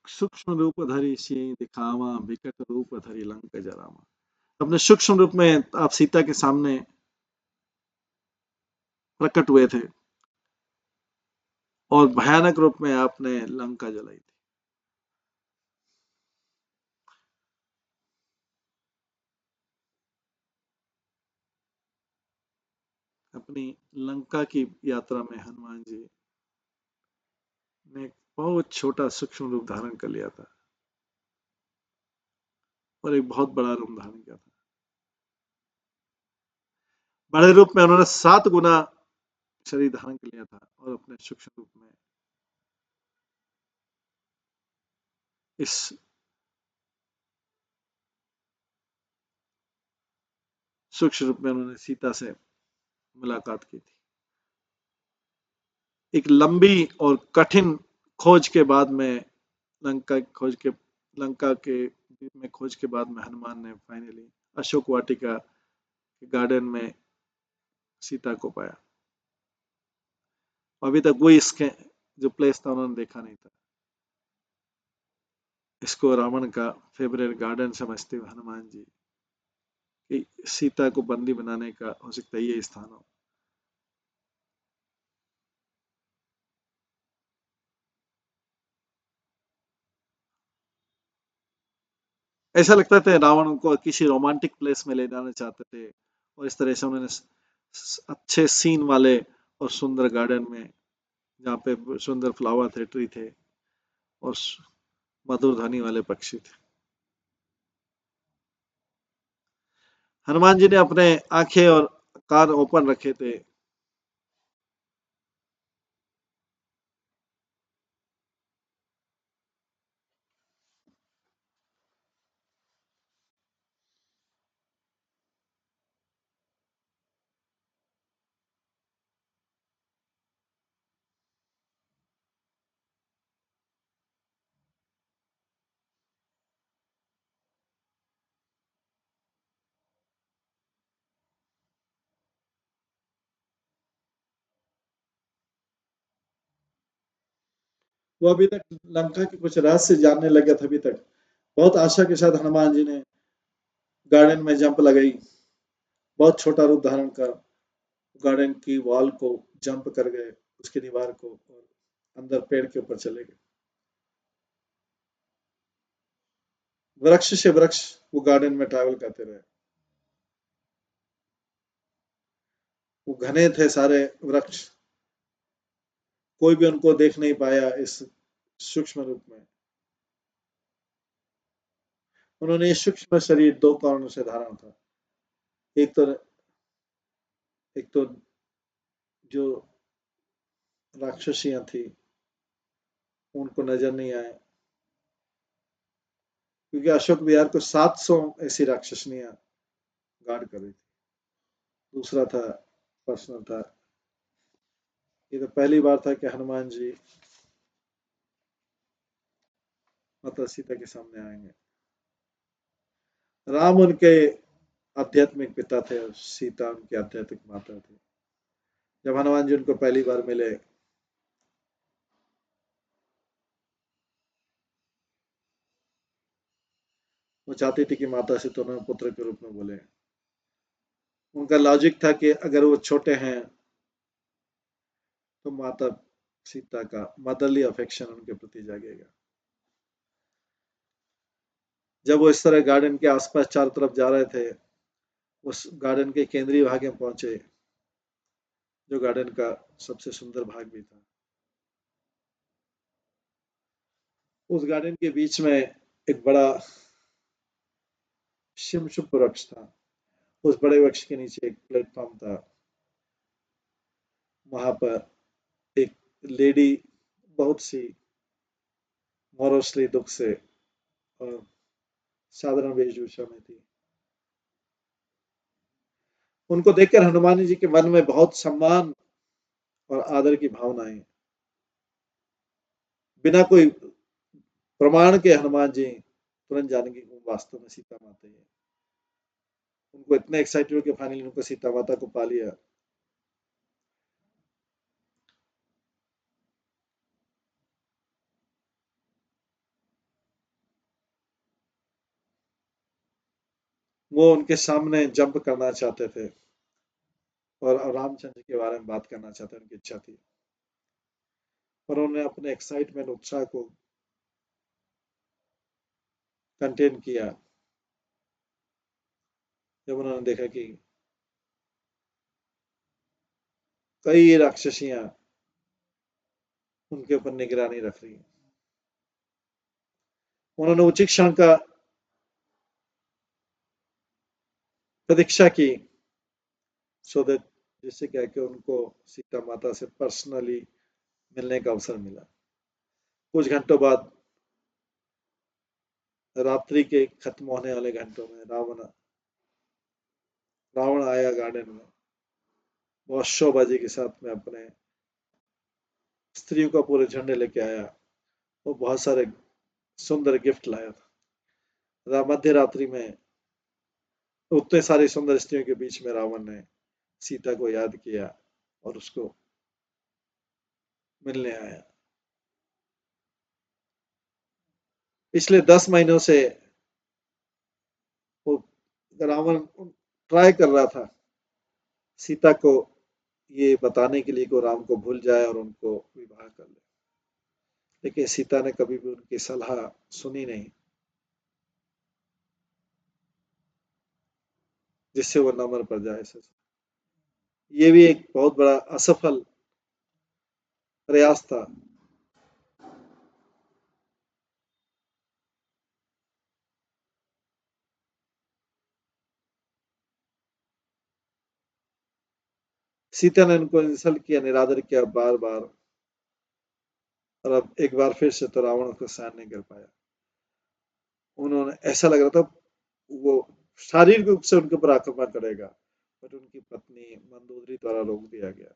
सूक्ष्म रूप धरि सियहि दिखावा, विकट रूप धरि लंक जरावा। अपने सूक्ष्म रूप में आप सीता के सामने प्रकट हुए थे और भयानक रूप में आपने लंका जलाई थी। अपनी लंका की यात्रा में हनुमान जी ने एक बहुत छोटा सूक्ष्म रूप धारण कर लिया था और एक बहुत बड़ा रूप धारण किया था। बड़े रूप में उन्होंने 7 गुना शरीर धारण कर लिया था और अपने सूक्ष्म रूप में इस सूक्ष्म रूप में उन्होंने सीता से मुलाकात की थी। एक लंबी और कठिन खोज के बाद में लंका की खोज के लंका के में खोज के बाद में हनुमान ने फाइनली अशोक वाटिका के गार्डन में सीता को पाया। अभी तक वही इसके जो प्लेस था उन्होंने देखा नहीं था। इसको रावण का फेवरेट गार्डन समझते हुए हनुमान जी कि सीता को बंदी बनाने का हो सकता है ये स्थान हो। ऐसा लगता था रावण को किसी रोमांटिक प्लेस में ले जाना चाहते थे और इस तरह से उन्होंने अच्छे सीन वाले और सुंदर गार्डन में, जहाँ पे सुंदर फ्लावर थे, ट्री थे और मधुर ध्वनि वाले पक्षी थे। हनुमान जी ने अपने आंखें और कान ओपन रखे थे। वो अभी तक लंका के कुछ रहस्य जानने लगे थे अभी तक, बहुत आशा के साथ हनुमान जी ने गार्डन में जंप लगाई, बहुत छोटा रूप धारण कर गार्डन की वॉल को जंप कर गए, उसकी दीवार को, और अंदर पेड़ के ऊपर चले गए। वृक्ष से वृक्ष वो गार्डन में ट्रैवल करते रहे। वो घने थे सारे वृक्ष, कोई भी उनको देख नहीं पाया इस सूक्ष्म रूप में। उन्होंने ये सूक्ष्म शरीर दो कारणों से धारण था। एक तो एक तो जो राक्षसियां थी उनको नजर नहीं आए, क्योंकि अशोक विहार को 700 ऐसी राक्षसनियां गार्ड कर रही थी। दूसरा था पर्सनल था, ये तो पहली बार था कि हनुमान जी माता सीता के सामने आएंगे। राम उनके आध्यात्मिक पिता थे और सीता उनकी आध्यात्मिक माता थी। जब हनुमान जी उनको पहली बार मिले, वो चाहती थी कि माता से तो उन्हें पुत्र के रूप में बोले। उनका लॉजिक था कि अगर वो छोटे हैं तो माता सीता का मदरली अफेक्शन उनके प्रति जागेगा। जब वो इस तरह गार्डन के आसपास चारों तरफ जा रहे थे, उस गार्डन के केंद्रीय भाग में पहुंचे, जो गार्डन का सबसे सुंदर भाग भी था। उस गार्डन के बीच में एक बड़ा शिमशुप वृक्ष था। उस बड़े वृक्ष के नीचे एक प्लेटफॉर्म था। वहां पर एक लेडी बहुत सी मॉरोसली दुख से और साधारण वेशभूषा में थी। उनको देखकर हनुमान जी के मन में बहुत सम्मान और आदर की भावना आई। बिना कोई प्रमाण के हनुमान जी तुरंत जाने की वो वास्तव में सीता माता ही है। उनको इतने एक्साइटेड हो कि फाइनली उनको सीता माता को पा लिया। वो उनके सामने जंप करना चाहते थे और रामचंद्र के बारे में बात करना चाहते, उनकी इच्छा थी। पर उन्होंने अपने एक्साइटमेंट उत्साह को कंटेन किया जब उन्होंने देखा कि कई राक्षसियां उनके ऊपर निगरानी रख रही हैं। उन्होंने उचित क्षण का प्रतीक्षा की, सो दैट जिससे क्या कि उनको सीता माता से पर्सनली मिलने का अवसर मिला। कुछ घंटों बाद, रात्रि के खत्म होने वाले घंटों में, रावण आया गार्डन में, बहुत शोबाजी के साथ में अपने स्त्रियों का पूरे झंडे लेके आया। वो बहुत सारे सुंदर गिफ्ट लाया था। मध्य रात्रि में उतने सारी सुंदर स्त्रियों के बीच में रावण ने सीता को याद किया और उसको मिलने आया। पिछले 10 महीनों से वो रावण ट्राई कर रहा था सीता को ये बताने के लिए कि वो राम को भूल जाए और उनको विवाह कर ले, लेकिन सीता ने कभी भी उनकी सलाह सुनी नहीं, जिससे वो नमर पड़ जाए। ये भी एक बहुत बड़ा असफल प्रयास था। सीता ने उनको इंसल्ट किया, निरादर किया बार बार, और अब एक बार फिर से तो रावण को सहन नहीं कर पाया। उन्होंने ऐसा लग रहा था वो शारीरिक रूप से उनके ऊपर आक्रमण करेगा, बट उनकी पत्नी मंदोदरी द्वारा रोक दिया गया।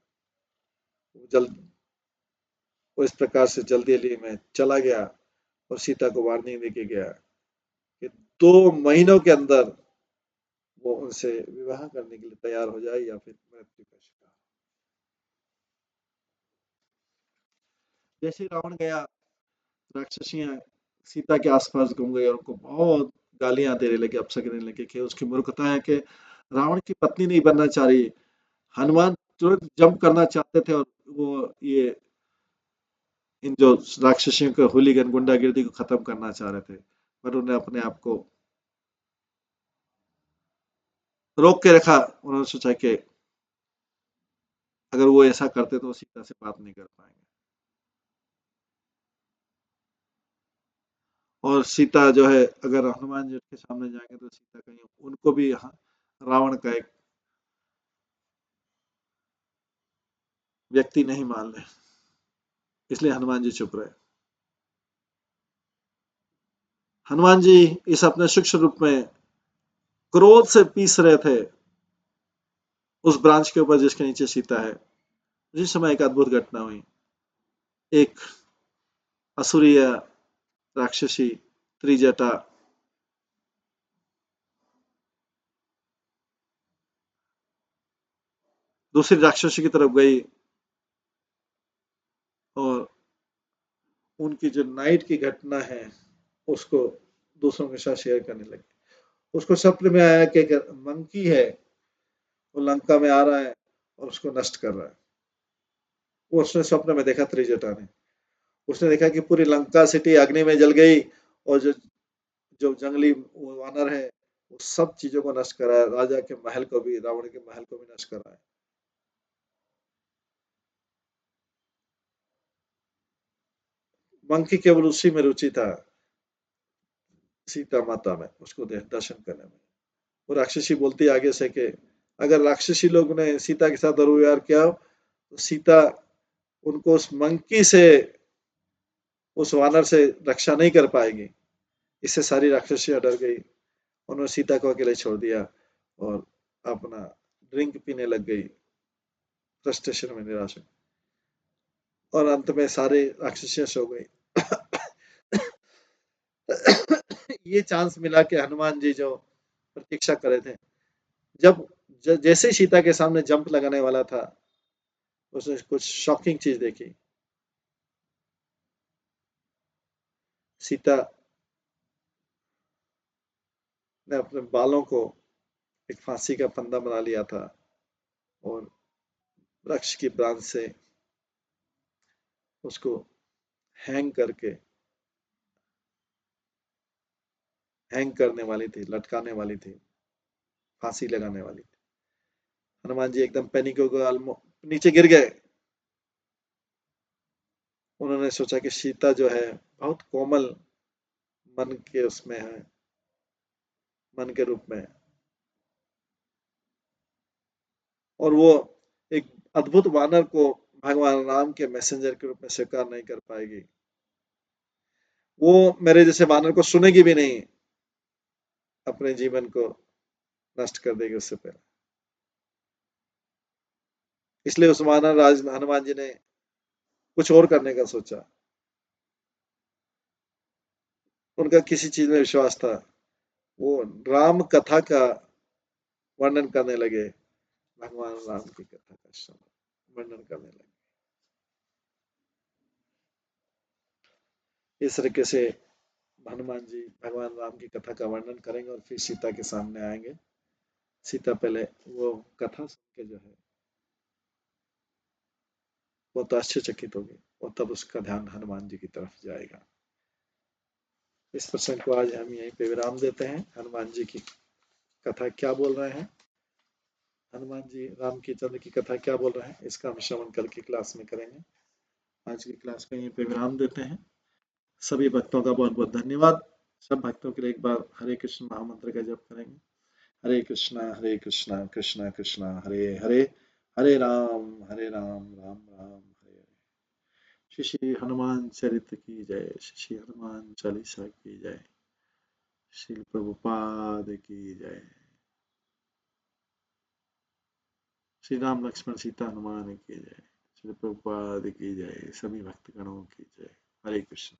वो जल्द वो इस प्रकार से जल्दी जल्दी में चला गया और सीता को वार्निंग देके गया कि 2 महीनों के अंदर वो उनसे विवाह करने के लिए तैयार हो जाए या फिर मृत्यु का शिकार। जैसे ही रावण गया, राक्षसियां सीता के आसपास घूम गए और उनको बहुत गालियां देने लगे, अपशकुन लगे कि उसकी मूर्खता है कि रावण की पत्नी नहीं बनना चाह रही। हनुमान तुरंत जंप करना चाहते थे और वो ये इन जो राक्षसियों के हुलीगन गुंडागिर्दी को खत्म करना चाह रहे थे, पर उन्हें अपने आप को रोक के रखा। उन्होंने सोचा कि अगर वो ऐसा करते तो सीता से बात नहीं कर पाएंगे, और सीता जो है अगर हनुमान जी के सामने जाएंगे तो सीता कहीं उनको भी रावण का एक व्यक्ति नहीं मान ले, इसलिए हनुमान जी चुप रहे। हनुमान जी इस अपने सूक्ष्म रूप में क्रोध से पीस रहे थे उस ब्रांच के ऊपर जिसके नीचे सीता है। उसी समय एक अद्भुत घटना हुई। एक असुरीय राक्षसी त्रिजटा दूसरी राक्षसी की तरफ गई और उनकी जो नाइट की घटना है उसको दूसरों के साथ शेयर करने लगी। उसको स्वप्न में आया कि एक मंकी है, वो लंका में आ रहा है और उसको नष्ट कर रहा है। वो उसने स्वप्न में देखा त्रिजटा ने। उसने देखा कि पूरी लंका सिटी अग्नि में जल गई और जो जो जंगली वानर है वो सब चीजों को नष्ट करा है, राजा के महल को भी, रावण के महल को भी नष्ट करा है। मंकी केवल उसी में रुचि था, सीता माता में, उसको दर्शन करने में। वो राक्षसी बोलती है आगे से कि अगर राक्षसी लोग ने सीता के साथ दुर्व्यवहार किया तो सीता उनको उस मंकी से, उस वानर से रक्षा नहीं कर पाएगी। इससे सारी राक्षसियां डर गई। उन्होंने सीता को अकेले छोड़ दिया और अपना ड्रिंक पीने लग गई, फ्रस्ट्रेशन में, निराश में। और अंत में सारे राक्षसियां सो गई। ये चांस मिला कि हनुमान जी जो प्रतीक्षा कर रहे थे, जब जैसे ही सीता के सामने जंप लगाने वाला था, उसने कुछ शॉकिंग चीज देखी। सीता ने अपने बालों को एक फांसी का फंदा बना लिया था और वृक्ष की ब्रांच से उसको हैंग करके, हैंग करने वाली थी, लटकाने वाली थी, फांसी लगाने वाली थी। हनुमान जी एकदम पैनिक हो गए, नीचे गिर गए। उन्होंने सोचा कि सीता जो है बहुत कोमल मन के उसमें है, मन के रूप में, और वो एक अद्भुत वानर को भगवान राम के मैसेंजर के रूप में स्वीकार नहीं कर पाएगी। वो मेरे जैसे वानर को सुनेगी भी नहीं, अपने जीवन को नष्ट कर देगी उससे पहले। इसलिए उस वानर राज हनुमान जी ने कुछ और करने का सोचा। उनका किसी चीज में विश्वास था, वो राम कथा का वर्णन करने लगे, भगवान राम की कथा का वर्णन करने लगे। इस तरीके से हनुमान जी भगवान राम की कथा का वर्णन करेंगे और फिर सीता के सामने आएंगे। सीता पहले वो कथा सुन के जो है वो तो आश्चर्यचकित होगी, और तब उसका ध्यान हनुमान जी की तरफ जाएगा। इस प्रसंग को आज हम यहीं पे विराम देते हैं। हनुमान जी की कथा क्या बोल रहे हैं, हनुमान जी राम की चंद्र की कथा क्या बोल रहे हैं, इसका हम श्रवण कल की क्लास में करेंगे। आज की क्लास को यहीं पे विराम देते हैं। सभी भक्तों का बहुत बहुत धन्यवाद। सब भक्तों के लिए एक बार हरे कृष्ण महामंत्र का जप करेंगे। हरे कृष्णा कृष्णा कृष्णा हरे हरे, हरे राम राम राम हरे हरे। श्री श्री हनुमान चरित्र की जय, श्री श्री हनुमान चालीसा की जय, श्री प्रभुपाद की जय। श्री राम लक्ष्मण सीता हनुमान की जय, श्री प्रभुपाद की जय, सभी भक्तगणों की जय। हरे कृष्ण।